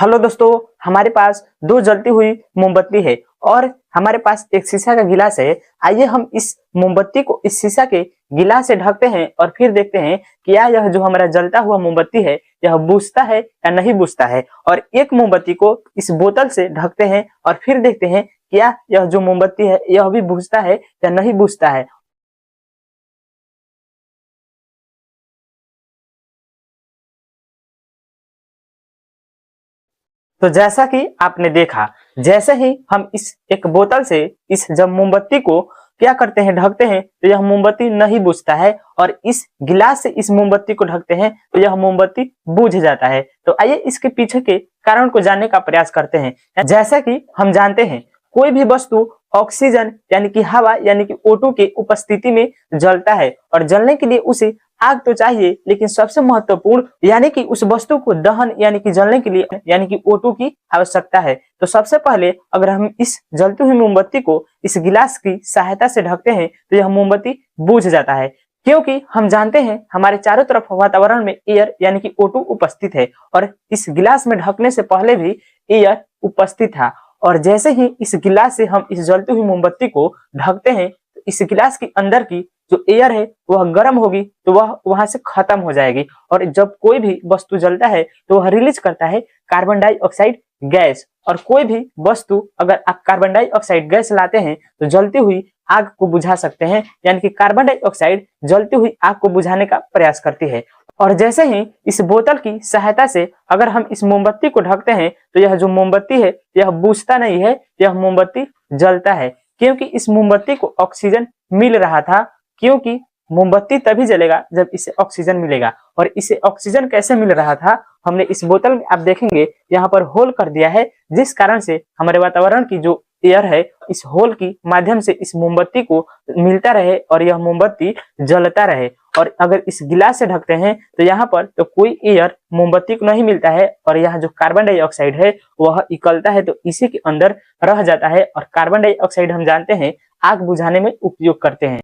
Hello दोस्तों, हमारे पास दो जलती हुई मोमबत्ती है और हमारे पास एक शीशा का गिलास है। आइए हम इस मोमबत्ती को इस शीशा के गिलास से ढकते हैं और फिर देखते हैं कि क्या यह जो हमारा जलता हुआ मोमबत्ती है यह बुझता है या नहीं बुझता है। और एक मोमबत्ती को इस बोतल से ढकते हैं और फिर देखते हैं क्या यह जो मोमबत्ती है यह भी बुझता है या नहीं बुझता है। तो जैसा कि आपने देखा, जैसे ही हम इस एक बोतल से इस जब मोमबत्ती को क्या करते हैं, ढकते हैं, तो यह मोमबत्ती नहीं बुझता है और इस गिलास से इस मोमबत्ती को ढकते हैं तो यह मोमबत्ती बुझ जाता है। तो आइए इसके पीछे के कारण को जानने का प्रयास करते हैं। जैसा कि हम जानते हैं, कोई भी वस्तु ऑक्सीजन यानी कि हवा यानी कि O2 की उपस्थिति में जलता है और जलने के लिए उसे आग तो चाहिए, लेकिन सबसे महत्वपूर्ण यानी कि उस वस्तु को दहन यानी कि जलने के लिए यानी कि O2 की आवश्यकता है। तो सबसे पहले अगर हम इस जलती हुई मोमबत्ती को इस गिलास की सहायता से ढकते हैं तो यह मोमबत्ती बुझ जाता है, क्योंकि हम जानते हैं हमारे चारों तरफ वातावरण में एयर यानी कि O2 उपस्थित है और इस गिलास में ढकने से पहले भी एयर उपस्थित था। और जैसे ही इस गिलास से हम इस जलती हुई मोमबत्ती को ढकते हैं तो इस गिलास के अंदर की जो एयर है वह गर्म होगी तो वह वहां से खत्म हो जाएगी। और जब कोई भी वस्तु जलता है तो वह रिलीज करता है कार्बन डाइऑक्साइड गैस। और कोई भी वस्तु अगर आप कार्बन डाइऑक्साइड गैस लाते हैं तो जलती हुई आग को बुझा सकते हैं, यानी कि कार्बन डाइऑक्साइड जलती हुई आग को बुझाने का प्रयास करती है। और जैसे ही इस बोतल की सहायता से अगर हम इस मोमबत्ती को ढकते हैं तो यह जो मोमबत्ती है यह बुझता नहीं है, यह मोमबत्ती जलता है, क्योंकि इस मोमबत्ती को ऑक्सीजन मिल रहा था। क्योंकि मोमबत्ती तभी जलेगा जब इसे ऑक्सीजन मिलेगा। और इसे ऑक्सीजन कैसे मिल रहा था, हमने इस बोतल में आप देखेंगे यहाँ पर होल कर दिया है, जिस कारण से हमारे वातावरण की जो एयर है इस होल की माध्यम से इस मोमबत्ती को मिलता रहे और यह मोमबत्ती जलता रहे। और अगर इस गिलास से ढकते हैं तो यहाँ पर तो कोई एयर मोमबत्ती को नहीं मिलता है और यहाँ जो कार्बन डाइऑक्साइड है वह निकलता है तो इसी के अंदर रह जाता है। और कार्बन डाइऑक्साइड हम जानते हैं आग बुझाने में उपयोग करते हैं।